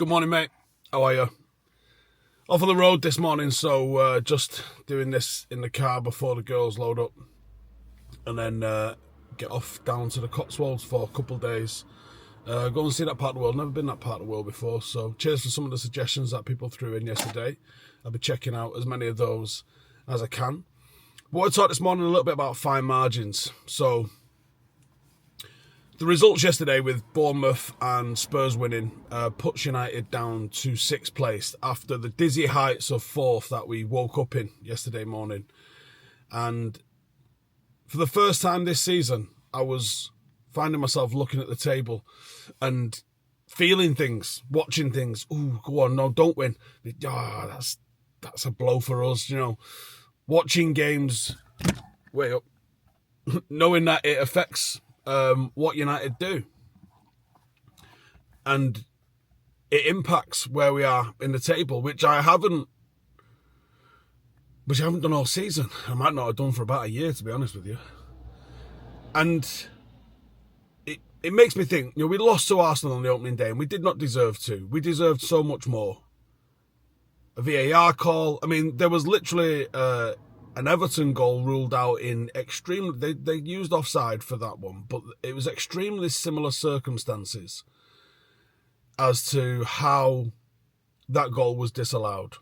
Good morning, mate. How are you? Off on the road this morning, so just doing this in the car before the girls load up, and then get off down to the Cotswolds for a couple of days. Go and see that part of the world. Never been that part of the world before, so cheers for some of the suggestions that people threw in yesterday. I'll be checking out as many of those as I can. I want to talk this morning a little bit about fine margins. So the results yesterday with Bournemouth and Spurs winning puts United down to 6th place after the dizzy heights of 4th that we woke up in yesterday morning. And for the first time this season, I was finding myself looking at the table and feeling things, watching things. Ooh, go on, no, don't win. That's a blow for us, you know. Watching games, way up, knowing that it affects what United do, and it impacts where we are in the table, which I haven't done all season. I might not have done for about a year, to be honest with you. And it makes me think, you know, we lost to Arsenal on the opening day, and we did not deserve to. We deserved so much more. A VAR call. I mean, there was literally an Everton goal ruled out in extreme. They used offside for that one, but it was extremely similar circumstances as to how that goal was disallowed.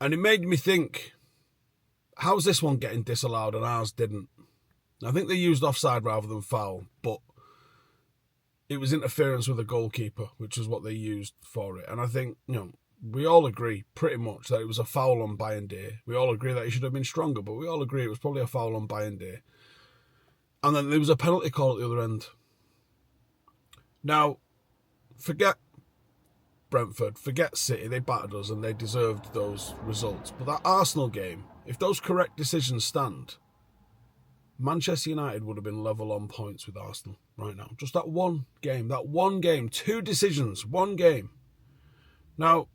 And it made me think, how's this one getting disallowed and ours didn't? I think they used offside rather than foul, but it was interference with the goalkeeper, which is what they used for it. And I think, you know, we all agree pretty much that it was a foul on Bayindir. We all agree that he should have been stronger, but we all agree it was probably a foul on Bayindir. And then there was a penalty call at the other end. Now, forget Brentford, forget City, they battered us and they deserved those results. But that Arsenal game, if those correct decisions stand, Manchester United would have been level on points with Arsenal right now. Just that one game, 2 decisions, 1 game. Now,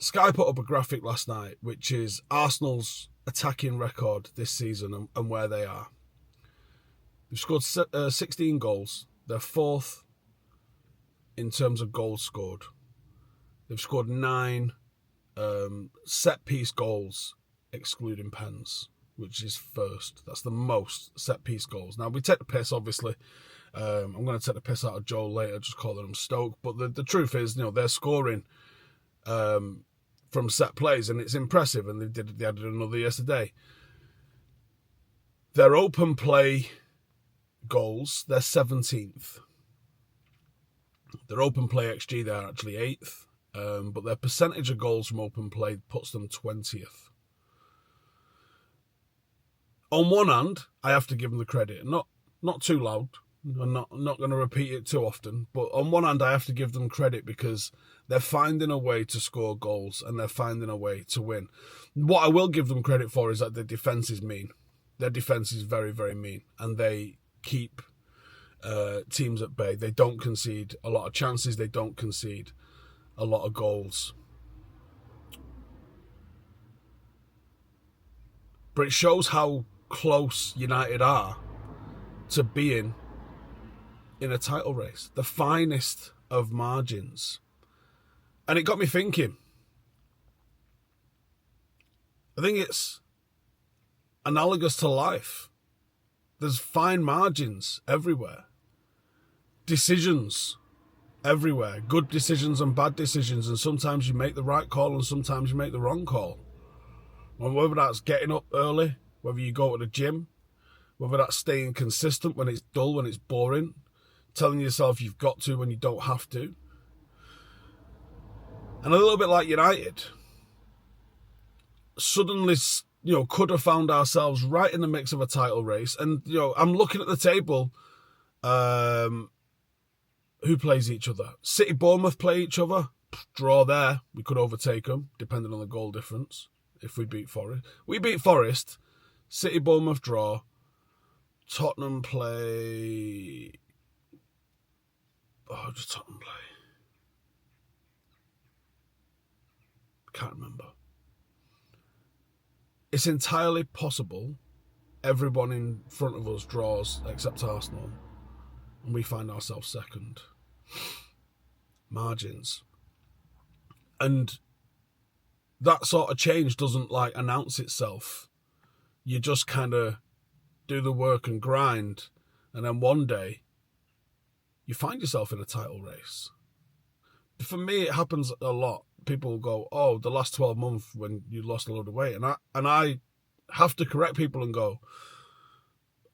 Sky put up a graphic last night, which is Arsenal's attacking record this season and where they are. They've scored 16 goals. They're 4th in terms of goals scored. They've scored 9 set-piece goals, excluding pens, which is 1st. That's the most set-piece goals. Now, we take the piss, obviously. I'm going to take the piss out of Joe later, just calling them Stoke. But the truth is, you know, they're scoring from set plays, and it's impressive. And they added another yesterday. Their open play goals, they're 17th. Their open play XG, they're actually 8th. But their percentage of goals from open play puts them 20th. On one hand, I have to give them the credit. Not too loud. I'm not going to repeat it too often. But on one hand, I have to give them credit because they're finding a way to score goals and they're finding a way to win. What I will give them credit for is that their defence is mean. Their defence is very, very mean. And they keep teams at bay. They don't concede a lot of chances. They don't concede a lot of goals. But it shows how close United are to being in a title race. The finest of margins. And it got me thinking. I think it's analogous to life. There's fine margins everywhere. Decisions everywhere. Good decisions and bad decisions. And sometimes you make the right call and sometimes you make the wrong call. And whether that's getting up early, whether you go to the gym, whether that's staying consistent when it's dull, when it's boring, telling yourself you've got to when you don't have to. And a little bit like United, suddenly, you know, could have found ourselves right in the mix of a title race. And, you know, I'm looking at the table, who plays each other. City, Bournemouth play each other. Draw there. We could overtake them, depending on the goal difference, if we beat Forest. We beat Forest. City, Bournemouth draw. Tottenham play... Oh, just Tottenham play. Can't remember. It's entirely possible everyone in front of us draws except Arsenal and we find ourselves second. margins. And that sort of change doesn't like announce itself. You just kind of do the work and grind, and then one day you find yourself in a title race. For me, it happens a lot. People will go, oh, the last 12 months when you lost a load of weight. And I have to correct people and go,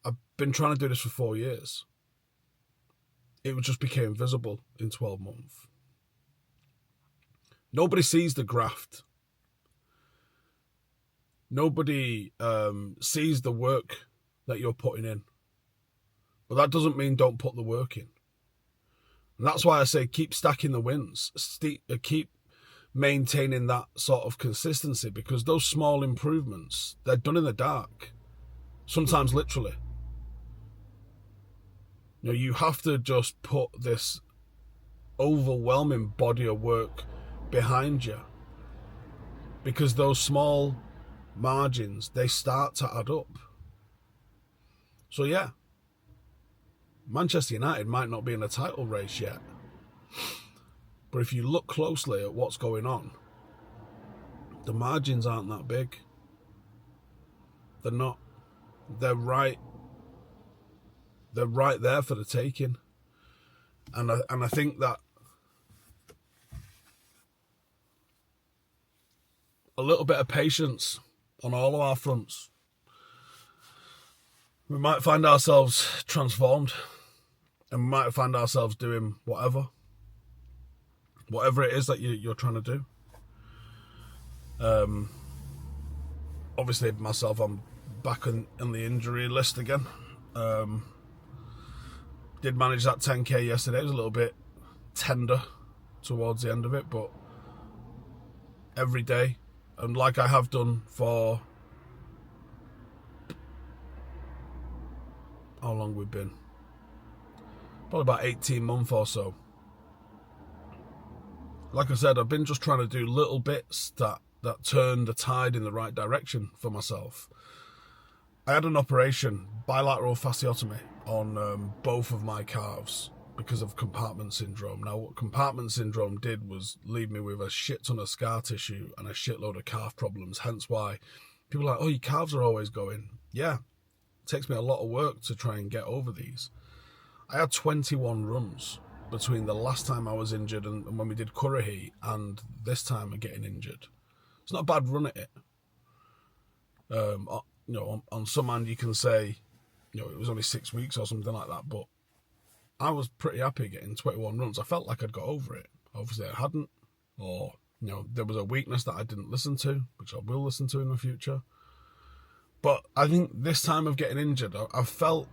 I've been trying to do this for 4 years. It just became visible in 12 months. Nobody sees the graft. Nobody sees the work that you're putting in. But that doesn't mean don't put the work in. And that's why I say keep stacking the wins. Keep maintaining that sort of consistency, because those small improvements, they're done in the dark. Sometimes literally. You know, you have to just put this overwhelming body of work behind you, because those small margins, they start to add up. So yeah, Manchester United might not be in a title race yet, but if you look closely at what's going on, the margins aren't that big. They're not. They're right there for the taking. And I think that a little bit of patience on all of our fronts, we might find ourselves transformed, and we might find ourselves doing whatever it is that you're trying to do. Obviously myself, I'm back in the injury list again. Did manage that 10k yesterday. It was a little bit tender towards the end of it, but every day, and like I have done for how long we've been, probably about 18 months or so. Like I said, I've been just trying to do little bits that turn the tide in the right direction for myself. I had an operation, bilateral fasciotomy, on both of my calves because of compartment syndrome. Now, what compartment syndrome did was leave me with a shit ton of scar tissue and a shitload of calf problems, hence why people are like, oh, your calves are always going. Yeah, it takes me a lot of work to try and get over these. I had 21 runs between the last time I was injured and when we did Currahee and this time of getting injured. It's not a bad run at it. You know, on some hand you can say, you know, it was only 6 weeks or something like that, but I was pretty happy getting 21 runs. I felt like I'd got over it. Obviously I hadn't, or, you know, there was a weakness that I didn't listen to, which I will listen to in the future. But I think this time of getting injured, I've felt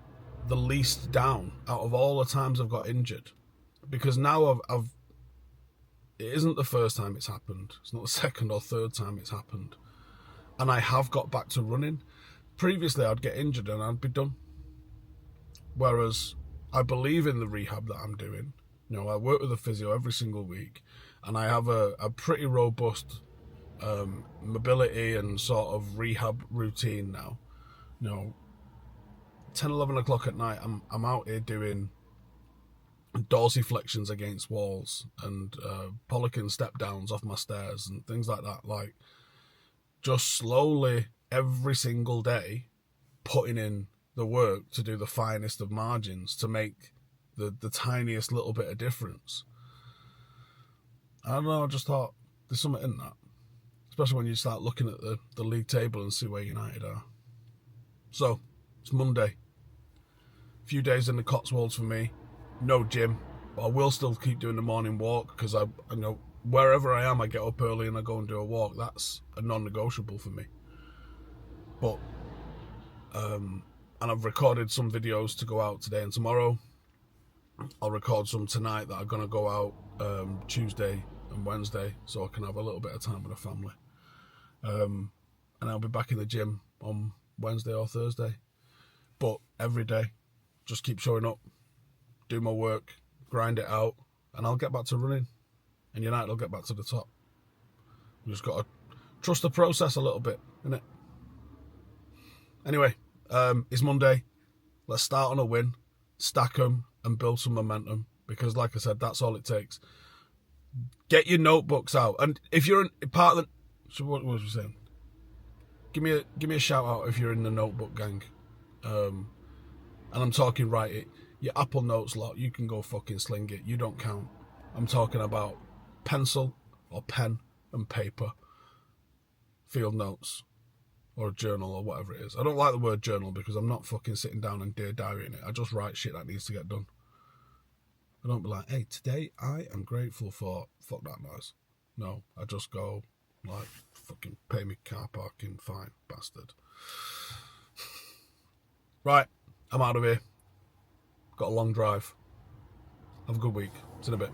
the least down out of all the times I've got injured, because now it isn't the first time it's happened. It's not the second or third time it's happened. And I have got back to running. Previously, I'd get injured and I'd be done. Whereas I believe in the rehab that I'm doing. You know, I work with a physio every single week, and I have a pretty robust mobility and sort of rehab routine now. You know, 10, 11 o'clock at night, I'm out here doing dorsiflexions against walls and Polican step downs off my stairs and things like that. Like, just slowly every single day putting in the work to do the finest of margins to make the tiniest little bit of difference. I don't know, I just thought there's something in that, especially when you start looking at the league table and see where United are. So it's Monday, a few days in the Cotswolds for me, no gym, but I will still keep doing the morning walk, because I know wherever I am, I get up early and I go and do a walk. That's a non-negotiable for me. But and I've recorded some videos to go out today and tomorrow. I'll record some tonight that are going to go out Tuesday and Wednesday, so I can have a little bit of time with the family. And I'll be back in the gym on Wednesday or Thursday. But every day, just keep showing up, do my work, grind it out, and I'll get back to running. And United will get back to the top. We just got to trust the process a little bit, innit? Anyway, it's Monday. Let's start on a win, stack them, and build some momentum, because, like I said, that's all it takes. Get your notebooks out, and if you're in part of the, so what was we saying? Give me a shout out if you're in the notebook gang, and I'm talking write it. Your Apple Notes lot, you can go fucking sling it. You don't count. I'm talking about pencil or pen and paper, field notes, or a journal or whatever it is. I don't like the word journal because I'm not fucking sitting down and dear diary in it. I just write shit that needs to get done. I don't be like, hey, today I am grateful for... Fuck that noise. No, I just go, like, fucking pay me car parking, fine, bastard. Right, I'm out of here. Got a long drive. Have a good week. See you in a bit.